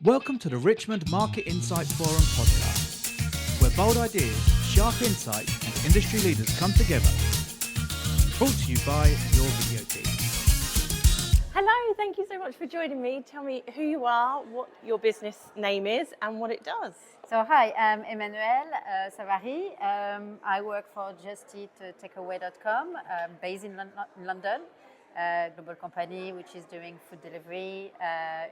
Welcome to the Richmond Market Insight Forum podcast, where bold ideas, sharp insight and industry leaders come together. Brought to you by your video team. Hello, thank you so much for joining me. Tell me who you are, what your business name is and what it does. So hi, I'm Emmanuelle Savarit. I work for JustEatTakeaway.com, based in London, global company which is doing food delivery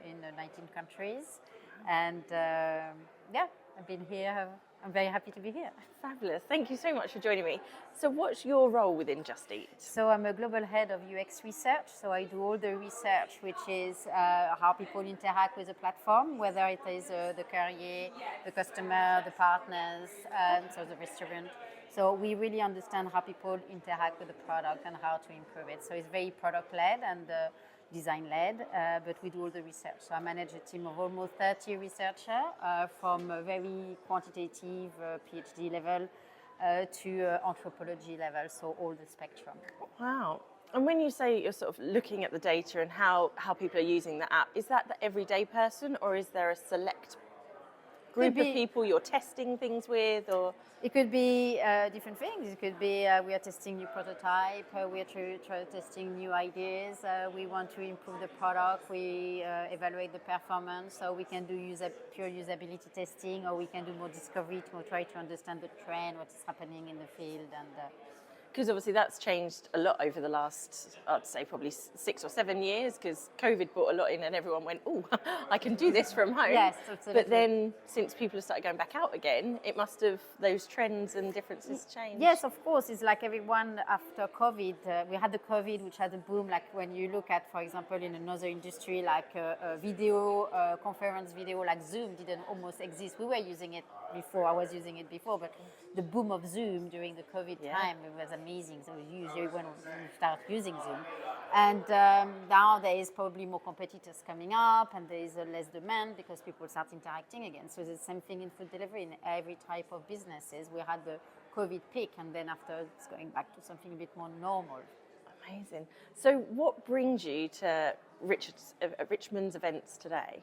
in 19 countries. And I've been here. I'm very happy to be here. Fabulous. Thank you so much for joining me. So what's your role within Just Eat? So I'm a global head of UX research. So I do all the research, which is how people interact with the platform, whether it is the courier, the customer, the partners, so the restaurant. So we really understand how people interact with the product and how to improve it. So it's very product-led and design-led, but we do all the research. So I manage a team of almost 30 researchers from a very quantitative PhD level to anthropology level, so all the spectrum. Wow. And when you say you're sort of looking at the data and how people are using the app, is that the everyday person or is there a select group of people you're testing things with? Or it could be different things. It could be we are testing new prototype, we are testing new ideas, we want to improve the product, we evaluate the performance, so we can do pure usability testing, or we can do more discovery to try to understand the trend, what is happening in the field. And because obviously that's changed a lot over the last, I'd say probably 6 or 7 years, because COVID brought a lot in and everyone went, oh, I can do this from home. Yes, absolutely. But then since people have started going back out again, it must have, those trends and differences changed. Yes, of course. It's like everyone after COVID. We had the COVID, which had a boom. Like when you look at, for example, in another industry, like conference video, like Zoom didn't almost exist. We were using it before. I was using it before, but the boom of Zoom during the COVID time, it was amazing. So usually when we start using Zoom. And now there is probably more competitors coming up and there is less demand because people start interacting again. So it's the same thing in food delivery in every type of businesses. We had the COVID peak and then after it's going back to something a bit more normal. Amazing. So what brings you to Richmond's events today?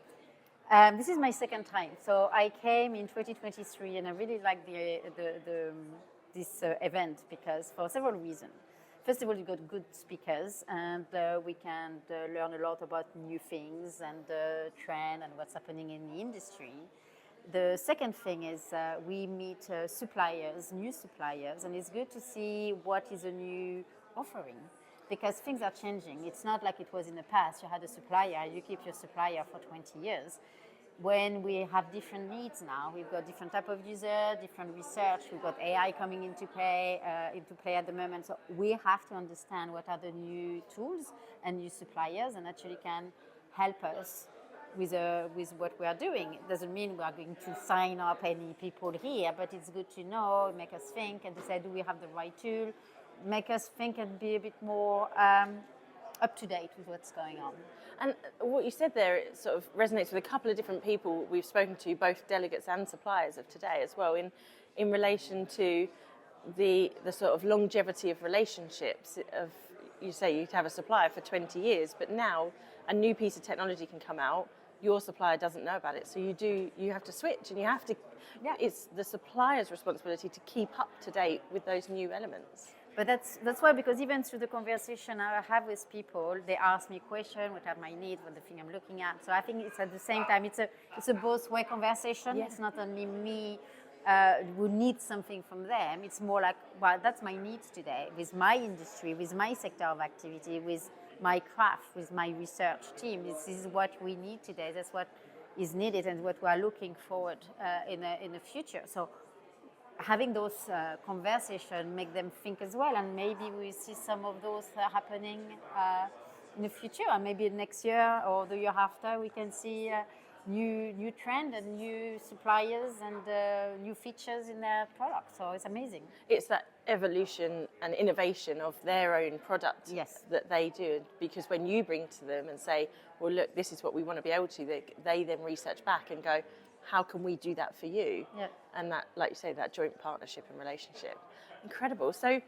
This is my second time. So I came in 2023 and I really like this event because for several reasons. First of all, you got good speakers and we can learn a lot about new things and trend and what's happening in the industry. The second thing is we meet suppliers, new suppliers, and it's good to see what is a new offering because things are changing. It's not like it was in the past. You had a supplier, you keep your supplier for 20 years. When we have different needs now, we've got different type of user, different research, we've got AI coming into play at the moment. So we have to understand what are the new tools and new suppliers and actually can help us with what we are doing. It doesn't mean we are going to sign up any people here, but it's good to know, make us think and decide, do we have the right tool? Make us think and be a bit more up to date with what's going on. And what you said there, it sort of resonates with a couple of different people we've spoken to, both delegates and suppliers of today as well, in relation to the sort of longevity of relationships. You say you'd have a supplier for 20 years, but now a new piece of technology can come out, your supplier doesn't know about it, so you have to switch and you have to, it's the supplier's responsibility to keep up to date with those new elements. But that's why, because even through the conversation I have with people, they ask me questions, what are my needs, what the thing I'm looking at. So I think it's at the same time, it's a both-way conversation. It's not only me who needs something from them. It's more like, well, that's my needs today, with my industry, with my sector of activity, with my craft, with my research team. This is what we need today. That's what is needed and what we are looking forward in the future. So having those conversations make them think as well, and maybe we see some of those happening in the future, and maybe next year or the year after we can see new trend and new suppliers and new features in their product. So it's amazing. It's that evolution and innovation of their own product that they do, because when you bring to them and say, well, look, this is what we want to be able to, they then research back and go, how can we do that for you? And that, like you say, that joint partnership and relationship. Incredible. So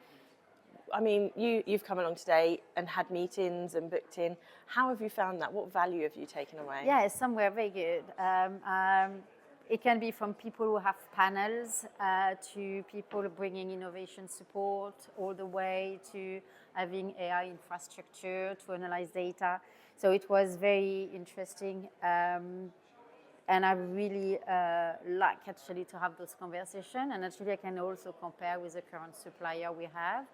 I mean, you've come along today and had meetings and booked in. How have you found that? What value have you taken away? Yeah, some were very good. It can be from people who have panels to people bringing innovation support, all the way to having AI infrastructure to analyze data. So it was very interesting. And I really like actually to have those conversations. And actually I can also compare with the current supplier we have,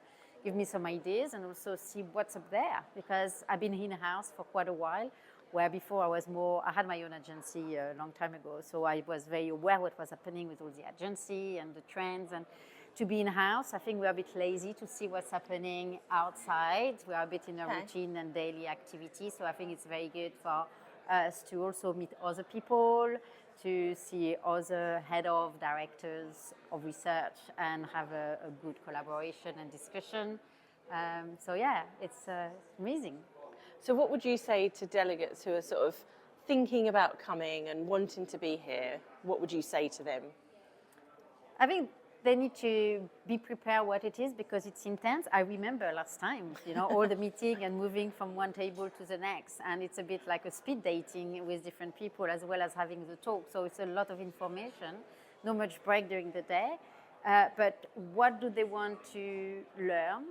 give me some ideas and also see what's up there. Because I've been in-house for quite a while, where before I had my own agency a long time ago. So I was very aware what was happening with all the agency and the trends. And to be in-house, I think we're a bit lazy to see what's happening outside. We are a bit in a routine and daily activity. So I think it's very good for us to also meet other people, to see other head of directors of research and have a good collaboration and discussion. So yeah, it's amazing. So what would you say to delegates who are sort of thinking about coming and wanting to be here? What would you say to them? I think they need to be prepared what it is because it's intense. I remember last time, all the meeting and moving from one table to the next. And it's a bit like a speed dating with different people as well as having the talk. So it's a lot of information, not much break during the day. But what do they want to learn?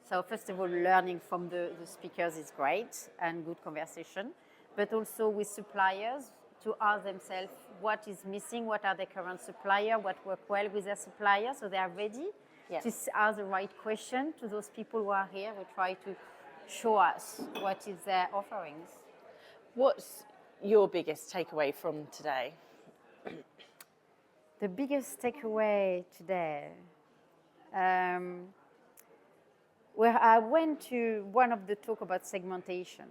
So first of all, learning from the speakers is great and good conversation, but also with suppliers to ask themselves what is missing, what are their current supplier, what work well with their supplier, so they are ready to ask the right question to those people who are here who try to show us what is their offerings. What's your biggest takeaway from today? The biggest takeaway today, well, I went to one of the talk about segmentation,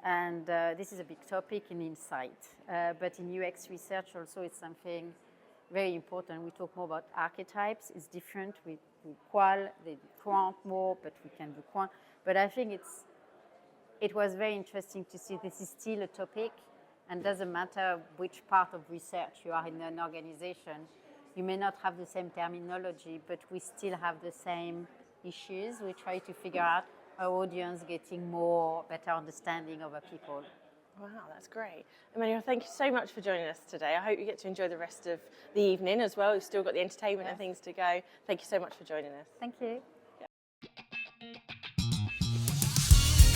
and this is a big topic in insight, but in UX research also it's something very important. We talk more about archetypes. It's different. We do qual, they do quant more, but we can do quant. But I think it was very interesting to see this is still a topic, and doesn't matter which part of research you are in an organization. You may not have the same terminology, but we still have the same issues. We try to figure out our audience getting better understanding of our people. Wow, that's great. Emmanuelle, thank you so much for joining us today. I hope you get to enjoy the rest of the evening as well. We've still got the entertainment and things to go. Thank you so much for joining us. Thank you.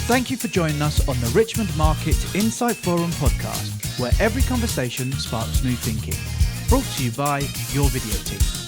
Thank you for joining us on the Richmond Market Insight Forum podcast, where every conversation sparks new thinking. Brought to you by your video team.